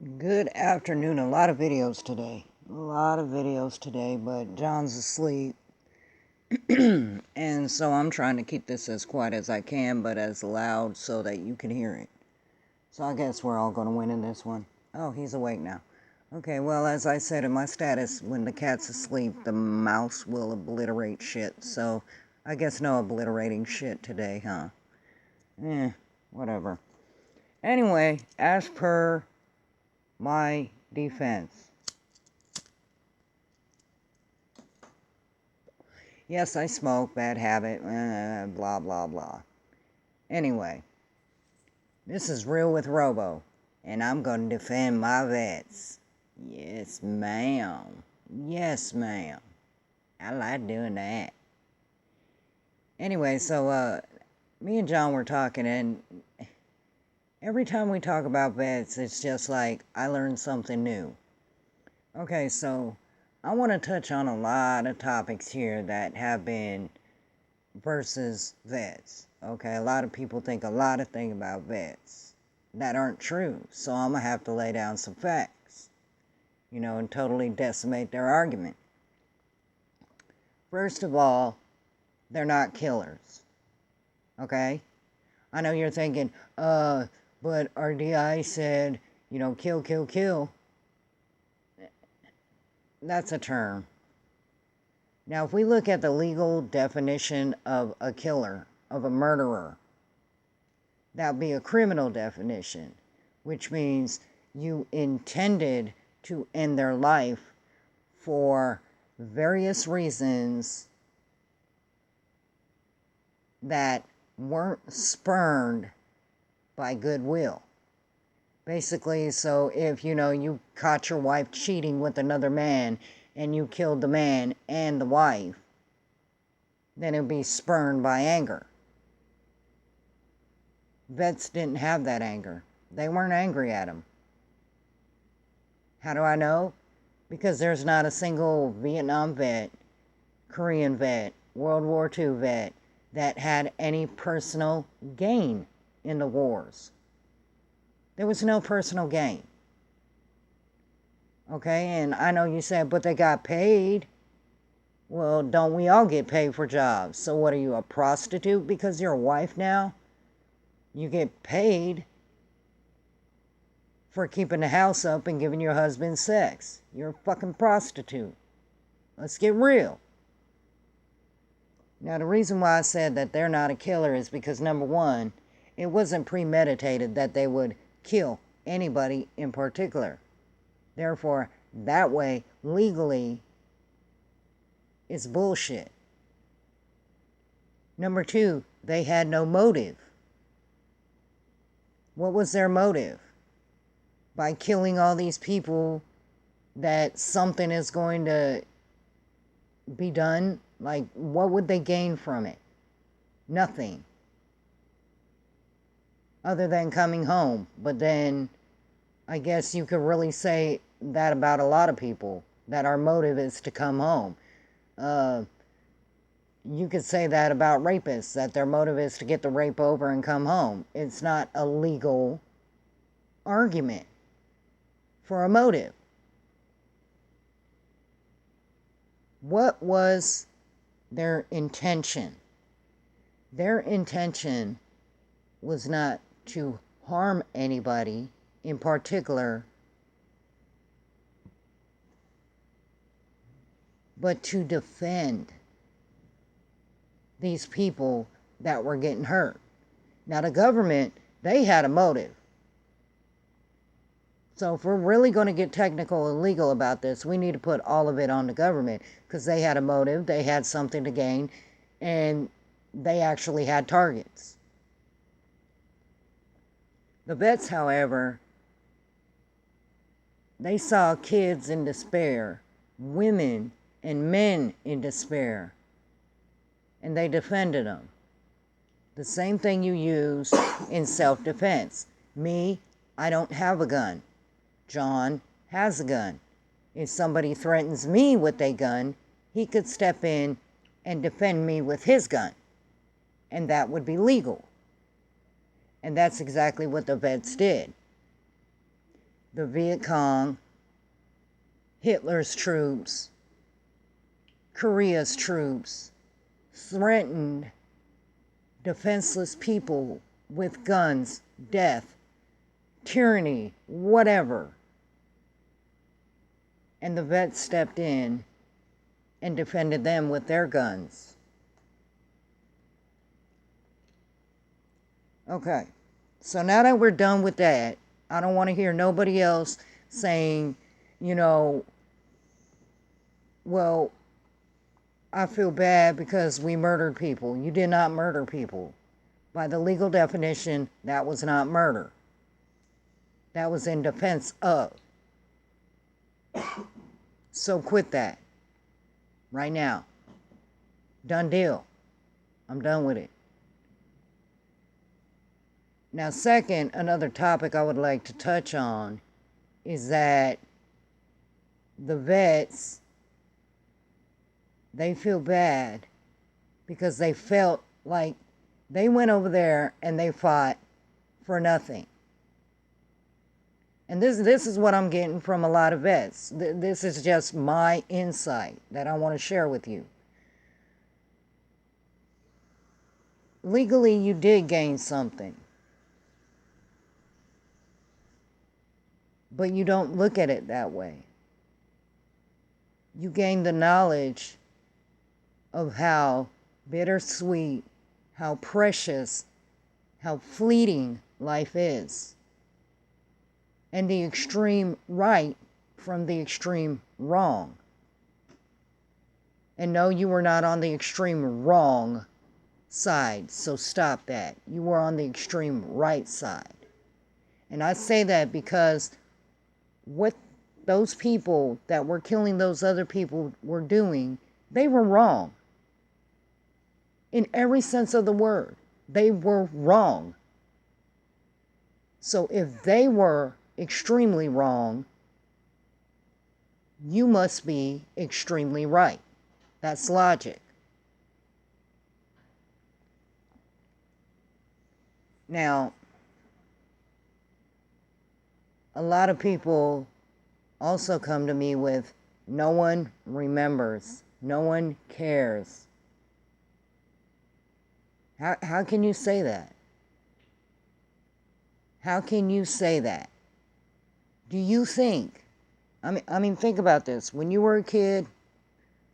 Good afternoon. A lot of videos today. But John's asleep. And so I'm trying to keep this as quiet as I can, but as loud so that you can hear it. So I guess we're all going to win in this one. Oh, he's awake now. Okay, well, as I said in my status, when the cat's asleep, the mouse will obliterate shit. So I guess no obliterating shit today, huh? Whatever. Anyway, as per my defense. Yes, I smoke, bad habit, blah, blah, blah. Anyway, this is Real with Robo, and I'm going to defend my vets. Yes, ma'am. Yes, ma'am. I like doing that. Anyway, so, me and John were talking, and every time we talk about vets, it's just like I learned something new. Okay, so I want to touch on a lot of topics here that have been versus vets. Okay, a lot of people think a lot of things about vets that aren't true. So I'm going to have to lay down some facts, and totally decimate their argument. First of all, they're not killers. Okay? I know you're thinking, but RDI said, kill, kill, kill. That's a term. Now, if we look at the legal definition of a killer, of a murderer, that would be a criminal definition, which means you intended to end their life for various reasons that weren't spurned by goodwill. Basically, so if, you caught your wife cheating with another man and you killed the man and the wife, then it would be spurned by anger. Vets didn't have that anger. They weren't angry at him. How do I know? Because there's not a single Vietnam vet, Korean vet, World War II vet that had any personal gain in the wars. There was no personal gain. Okay, and I know you said, but they got paid. Well, don't we all get paid for jobs? So what, are you a prostitute because you're a wife now? You get paid for keeping the house up and giving your husband sex. You're a fucking prostitute. Let's get real. Now, the reason why I said that they're not a killer is because, number one, it wasn't premeditated that they would kill anybody in particular. Therefore, that way, legally, it's bullshit. Number two, they had no motive. What was their motive? By killing all these people, that something is going to be done? Like, what would they gain from it? Nothing. Other than coming home. But then, I guess you could really say that about a lot of people, that our motive is to come home. You could say that about rapists, that their motive is to get the rape over and come home. It's not a legal argument for a motive. What was their intention? Their intention was not to harm anybody in particular, but to defend these people that were getting hurt. Now, the government, they had a motive. So if we're really going to get technical and legal about this, we need to put all of it on the government, because they had a motive, they had something to gain, and they actually had targets. The vets, however, they saw kids in despair, women and men in despair, and they defended them. The same thing you use in self-defense. Me, I don't have a gun. John has a gun. If somebody threatens me with a gun, he could step in and defend me with his gun, and that would be legal. And that's exactly what the vets did. the Viet Cong, Hitler's troops, Korea's troops threatened defenseless people with guns, death, tyranny, whatever. And the vets stepped in and defended them with their guns. Okay, so now that we're done with that, I don't want to hear nobody else saying, you know, well, I feel bad because we murdered people. You did not murder people. By the legal definition, that was not murder. That was in defense of. So quit that. Right now. Done deal. I'm done with it. Now, second, another topic I would like to touch on is that the vets, they feel bad because they felt like they went over there and they fought for nothing. And this is what I'm getting from a lot of vets. This is just my insight that I want to share with you. Legally, you did gain something. But you don't look at it that way. You gain the knowledge of how bittersweet, how precious, how fleeting life is. And the extreme right from the extreme wrong. And no, you were not on the extreme wrong side, so stop that. You were on the extreme right side. And I say that because what those people that were killing those other people were doing, they were wrong. In every sense of the word, they were wrong. So if they were extremely wrong, you must be extremely right. That's logic. Now, a lot of people also come to me with, no one remembers, no one cares. How can you say that? How can you say that? Do you think, I mean, think about this. When you were a kid,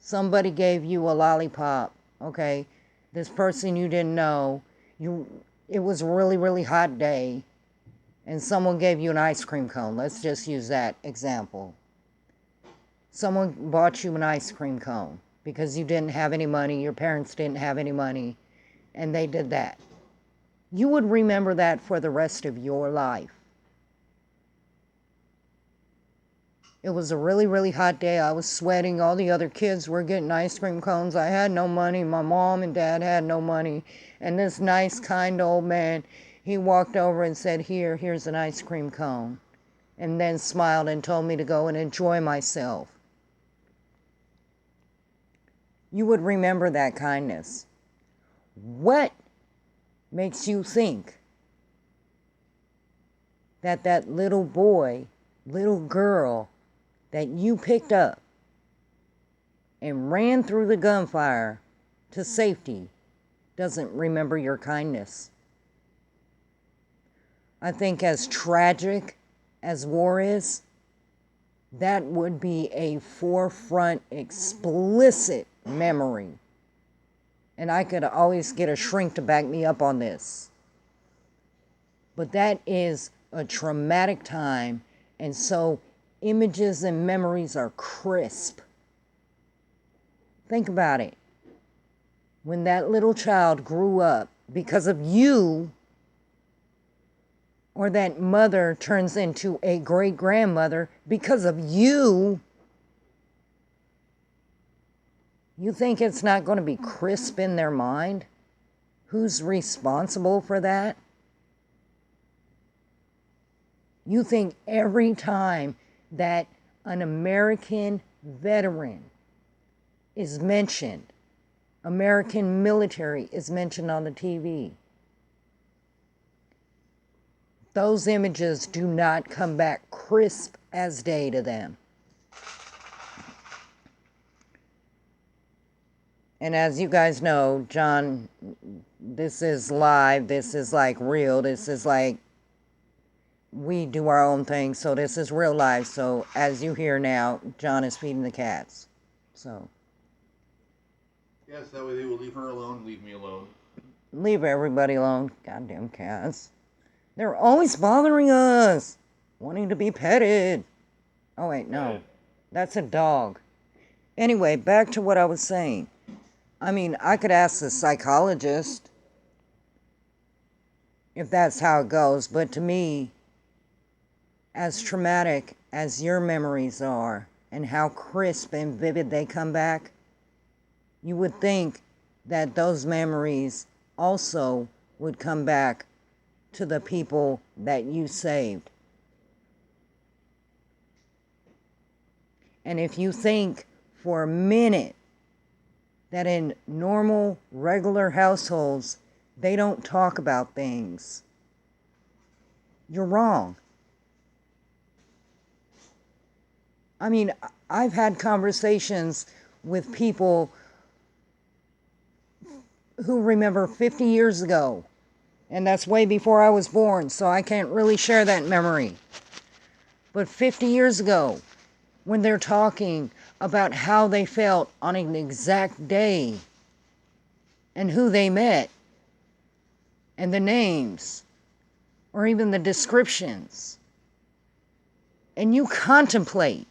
somebody gave you a lollipop, okay? This person you didn't know, it was a really, really hot day, and someone gave you an ice cream cone. Let's just use that example. Someone bought you an ice cream cone because you didn't have any money, your parents didn't have any money, and they did that. You would remember that for the rest of your life. It was a really, really hot day. I was sweating. All the other kids were getting ice cream cones. I had no money. My mom and dad had no money. And this nice, kind old man, he walked over and said, here's an ice cream cone. And then smiled and told me to go and enjoy myself. You would remember that kindness. What makes you think that that little boy, little girl that you picked up and ran through the gunfire to safety doesn't remember your kindness? I think as tragic as war is, that would be a forefront, explicit memory. And I could always get a shrink to back me up on this. But that is a traumatic time, and so images and memories are crisp. Think about it. When that little child grew up because of you, or that mother turns into a great-grandmother because of you, you think it's not going to be crisp in their mind? Who's responsible for that? You think every time that an American veteran is mentioned, American military is mentioned on the TV, those images do not come back crisp as day to them. And as you guys know, John, this is live, this is like real, this is like we do our own thing, so this is real life. So as you hear now, John is feeding the cats. So yes, that way they will leave her alone, leave me alone. Leave everybody alone. Goddamn cats. They're always bothering us, wanting to be petted. Oh wait, no, that's a dog. Anyway, back to what I was saying. I mean, I could ask the psychologist if that's how it goes, but to me, as traumatic as your memories are and how crisp and vivid they come back, you would think that those memories also would come back to the people that you saved. And if you think for a minute that in normal, regular households, they don't talk about things, you're wrong. I mean, I've had conversations with people who remember 50 years ago, and that's way before I was born, so I can't really share that memory. But 50 years ago, when they're talking about how they felt on an exact day and who they met and the names or even the descriptions, and you contemplate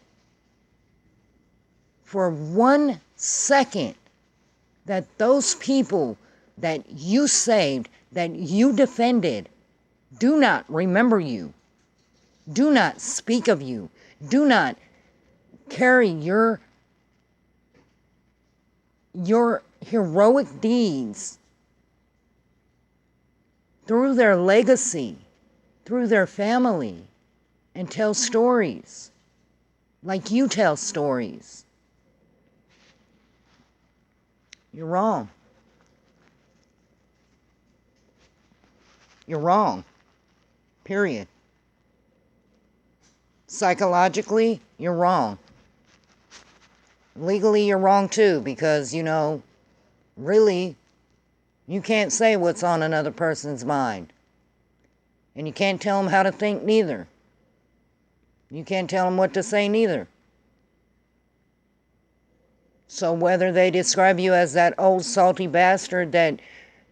for 1 second that those people that you saved, that you defended, do not remember you, do not speak of you, do not carry your heroic deeds through their legacy, through their family, and tell stories like you tell stories. You're wrong. You're wrong. Period. Psychologically, you're wrong. Legally, you're wrong too, because, really, you can't say what's on another person's mind. And you can't tell them how to think neither. You can't tell them what to say neither. So whether they describe you as that old salty bastard that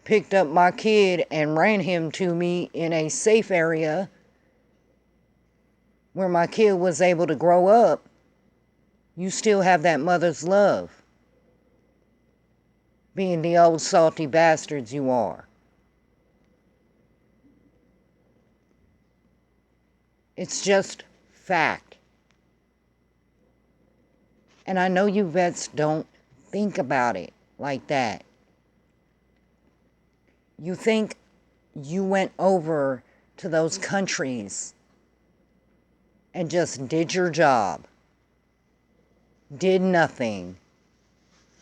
picked up my kid and ran him to me in a safe area where my kid was able to grow up, you still have that mother's love, being the old salty bastards you are. It's just fact. And I know you vets don't think about it like that. You think you went over to those countries and just did your job, did nothing,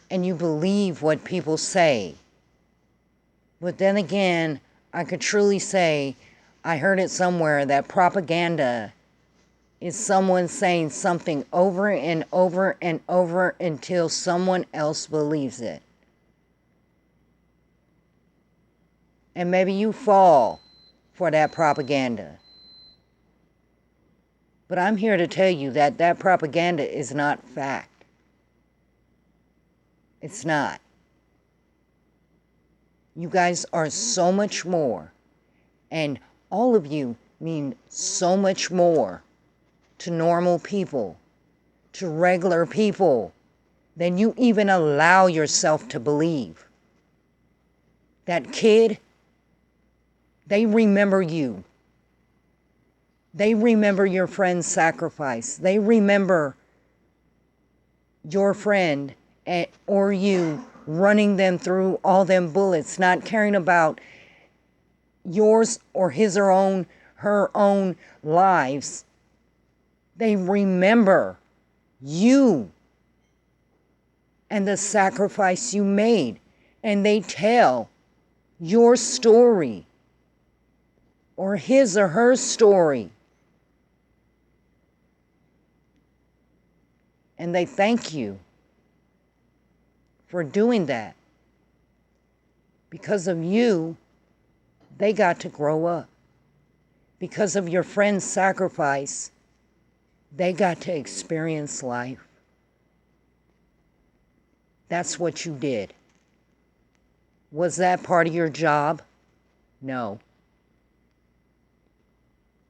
and you believe what people say. But then again, I could truly say, I heard it somewhere, that propaganda is someone saying something over and over and over until someone else believes it. And maybe you fall for that propaganda. But I'm here to tell you that that propaganda is not fact. It's not. You guys are so much more, and all of you mean so much more to normal people, to regular people, than you even allow yourself to believe. That kid, they remember you. They remember your friend's sacrifice. They remember your friend or you running them through all them bullets, not caring about yours or his or her own lives. They remember you and the sacrifice you made, and they tell your story or his or her story And they thank you for doing that. Because of you, they got to grow up. Because of your friend's sacrifice, they got to experience life. That's what you did. Was that part of your job? No.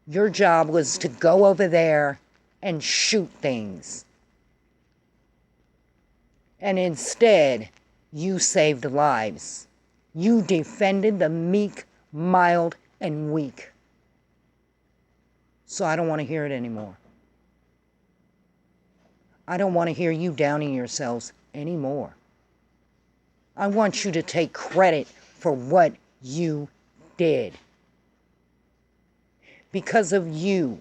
Your job was to go over there and shoot things. And instead, you saved lives. You defended the meek, mild, and weak. So I don't want to hear it anymore. I don't want to hear you downing yourselves anymore. I want you to take credit for what you did. Because of you,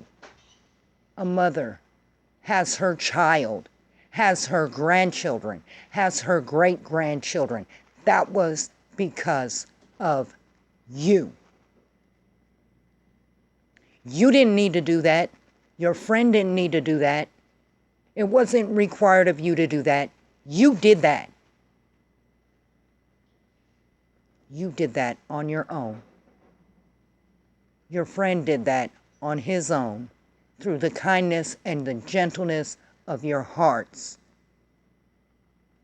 a mother has her child, has her grandchildren, has her great-grandchildren. That was because of you. You didn't need to do that. Your friend didn't need to do that. It wasn't required of you to do that. You did that. You did that on your own. Your friend did that on his own through the kindness and the gentleness of your hearts.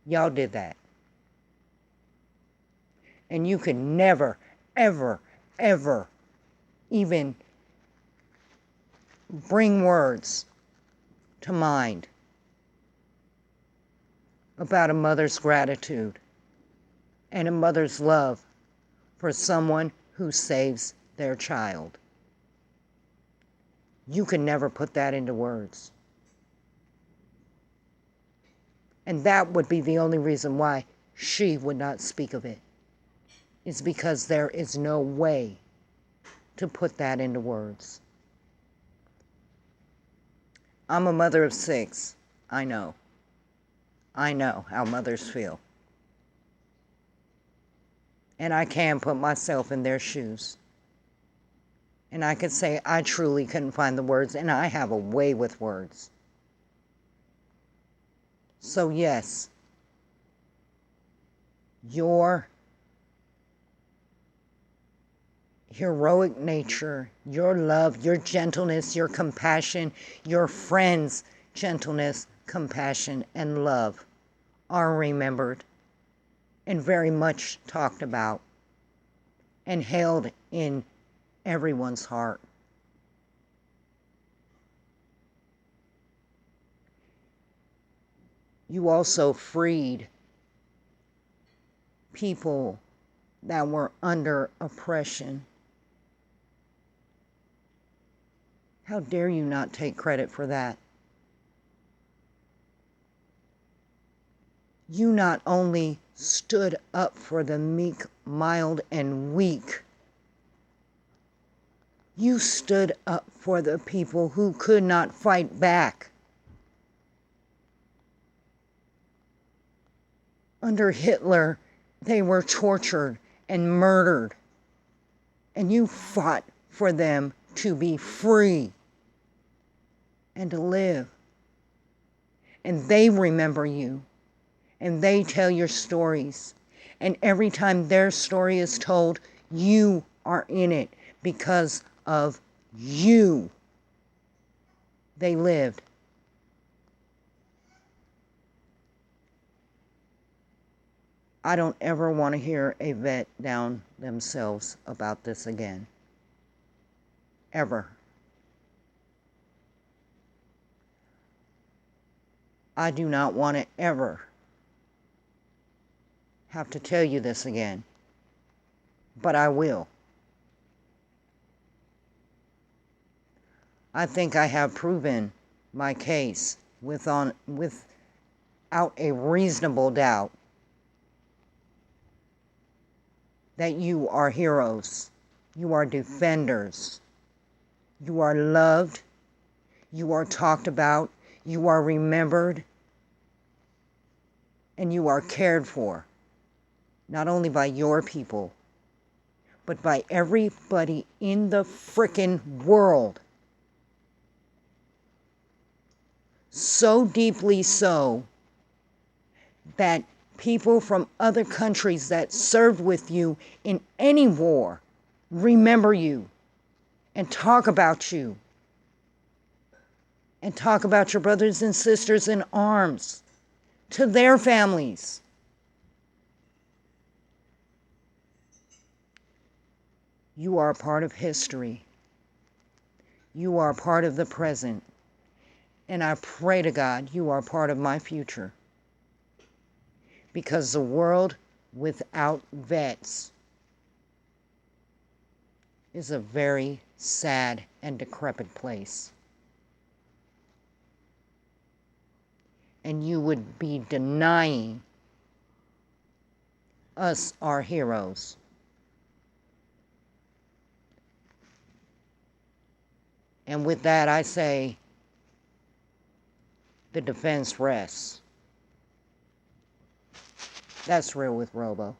Y'all did that. And you could never, ever, ever even bring words to mind about a mother's gratitude and a mother's love for someone who saves their child. You can never put that into words. And that would be the only reason why she would not speak of it, is because there is no way to put that into words. I'm a mother of 6. I know. I know how mothers feel. And I can put myself in their shoes. And I could say I truly couldn't find the words, and I have a way with words. So yes, your heroic nature, your love, your gentleness, your compassion, your friends' gentleness, compassion, and love are remembered and very much talked about and held in everyone's heart. You also freed people that were under oppression. How dare you not take credit for that? You not only stood up for the meek, mild, and weak, you stood up for the people who could not fight back. Under Hitler, they were tortured and murdered, and you fought for them to be free and to live. And they remember you, and they tell your stories. And every time their story is told, you are in it because of you. They lived. I don't ever want to hear a vet down themselves about this again. Ever. I do not want to ever have to tell you this again, but I will. I think I have proven my case without a reasonable doubt that you are heroes, you are defenders, you are loved, you are talked about, you are remembered, and you are cared for, not only by your people, but by everybody in the frickin' world. so deeply so that people from other countries that served with you in any war remember you and talk about you and talk about your brothers and sisters in arms to their families. You are a part of history. You are a part of the present. And I pray to God you are a part of my future. Because the world without vets is a very sad and decrepit place. And you would be denying us our heroes. And with that, I say, the defense rests. That's Real with Robo.